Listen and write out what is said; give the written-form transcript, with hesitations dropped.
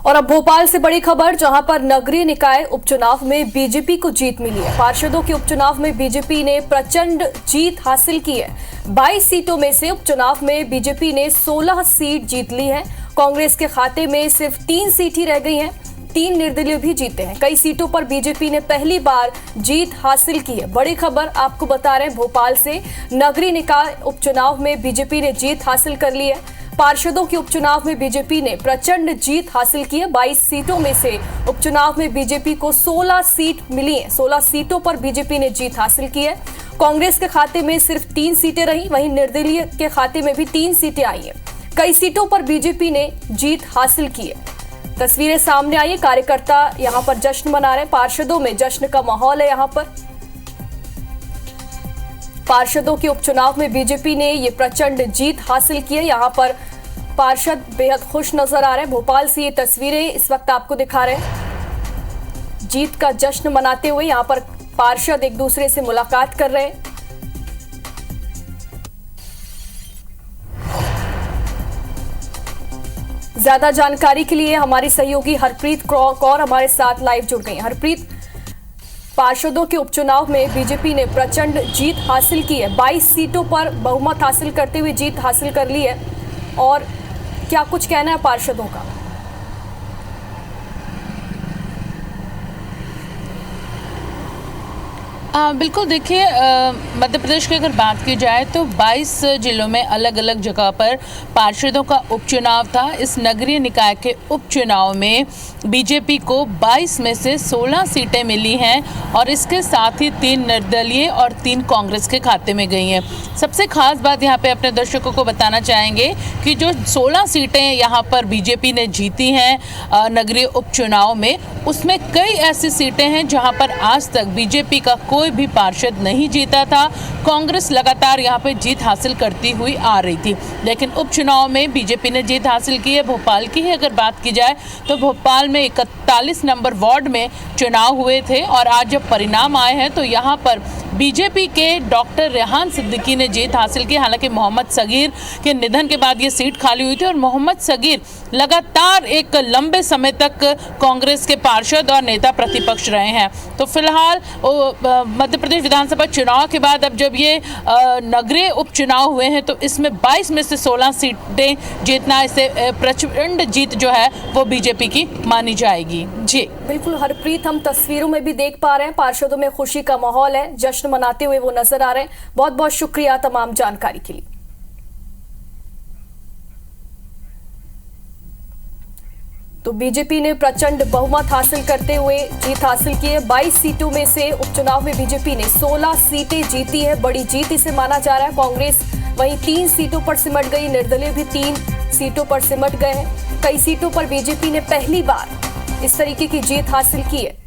और अब भोपाल से बड़ी खबर, जहां पर नगरीय निकाय उपचुनाव में बीजेपी को जीत मिली है। पार्षदों के उपचुनाव में बीजेपी ने प्रचंड जीत हासिल की है। 22 सीटों में से उपचुनाव में बीजेपी ने 16 सीट जीत ली है। कांग्रेस के खाते में सिर्फ 3 सीट ही रह गई हैं। 3 निर्दलीय भी जीते हैं। कई सीटों पर बीजेपी ने पहली बार जीत हासिल की है। बड़ी खबर आपको बता रहे हैं भोपाल से, नगरीय निकाय उपचुनाव में बीजेपी ने जीत हासिल कर ली है। पार्षदों के उपचुनाव में बीजेपी ने प्रचंड जीत हासिल की है। 22 सीटों में से उपचुनाव में बीजेपी को 16 सीट मिली है। 16 सीटों पर बीजेपी ने जीत हासिल की है। कांग्रेस के खाते में सिर्फ 3 सीटें रही, वहीं निर्दलीय के खाते में भी 3 सीटें आई हैं। कई सीटों पर बीजेपी ने जीत हासिल की है। तस्वीरें सामने आई है, कार्यकर्ता यहां पर जश्न मना रहे हैं। पार्षदों में जश्न का माहौल है। यहां पर पार्षदों के उपचुनाव में बीजेपी ने ये प्रचंड जीत हासिल की है। यहां पर पार्षद बेहद खुश नजर आ रहे हैं। भोपाल से ये तस्वीरें इस वक्त आपको दिखा रहे हैं। जीत का जश्न मनाते हुए यहां पर पार्षद एक दूसरे से मुलाकात कर रहे हैं। ज्यादा जानकारी के लिए हमारी सहयोगी हरप्रीत कौर हमारे साथ लाइव जुड़ गई हैं। हरप्रीत, पार्षदों के उपचुनाव में बीजेपी ने प्रचंड जीत हासिल की है। 22 सीटों पर बहुमत हासिल करते हुए जीत हासिल कर ली है, और क्या कुछ कहना है पार्षदों का? बिल्कुल, देखिए, मध्य प्रदेश की अगर बात की जाए तो 22 जिलों में अलग अलग जगह पर पार्षदों का उपचुनाव था। इस नगरीय निकाय के उपचुनाव में बीजेपी को 22 में से 16 सीटें मिली हैं, और इसके साथ ही 3 निर्दलीय और 3 कांग्रेस के खाते में गई हैं। सबसे खास बात यहाँ पे अपने दर्शकों को बताना चाहेंगे कि जो 16 सीटें यहाँ पर बीजेपी ने जीती हैं नगरीय उपचुनाव में, उसमें कई ऐसी सीटें हैं जहाँ पर आज तक बीजेपी का कोई भी पार्षद नहीं जीता था। कांग्रेस लगातार यहाँ पे जीत हासिल करती हुई आ रही थी, लेकिन उपचुनाव में बीजेपी ने जीत हासिल की है। भोपाल की ही अगर बात की जाए तो भोपाल में 41 नंबर वार्ड में चुनाव हुए थे, और आज जब परिणाम आए हैं तो यहाँ पर बीजेपी के डॉक्टर रेहान सिद्दीकी ने जीत हासिल की। हालांकि मोहम्मद सगीर के निधन के बाद ये सीट खाली हुई थी, और मोहम्मद सगीर लगातार एक लंबे समय तक कांग्रेस के पार्षद और नेता प्रतिपक्ष रहे हैं। तो फिलहाल मध्य प्रदेश विधानसभा चुनाव के बाद अब जब ये नगरीय उपचुनाव हुए हैं तो इसमें 22 में से 16 सीटें जीतना, इससे प्रचंड जीत जो है वो बीजेपी की मानी जाएगी। जी बिल्कुल हरप्रीत, हम तस्वीरों में भी देख पा रहे हैं पार्षदों में खुशी का माहौल है, जश्न मनाते हुए वो नजर आ रहे हैं। बहुत बहुत शुक्रिया तमाम जानकारी के लिए। तो बीजेपी ने प्रचंड बहुमत हासिल करते हुए जीत हासिल की है। 22 सीटों में से उपचुनाव में बीजेपी ने 16 सीटें जीती है। बड़ी जीत इसे माना जा रहा है। कांग्रेस वहीं 3 सीटों पर सिमट गई, निर्दलीय भी 3 सीटों पर सिमट गए हैं। कई सीटों पर बीजेपी ने पहली बार इस तरीके की जीत हासिल की है।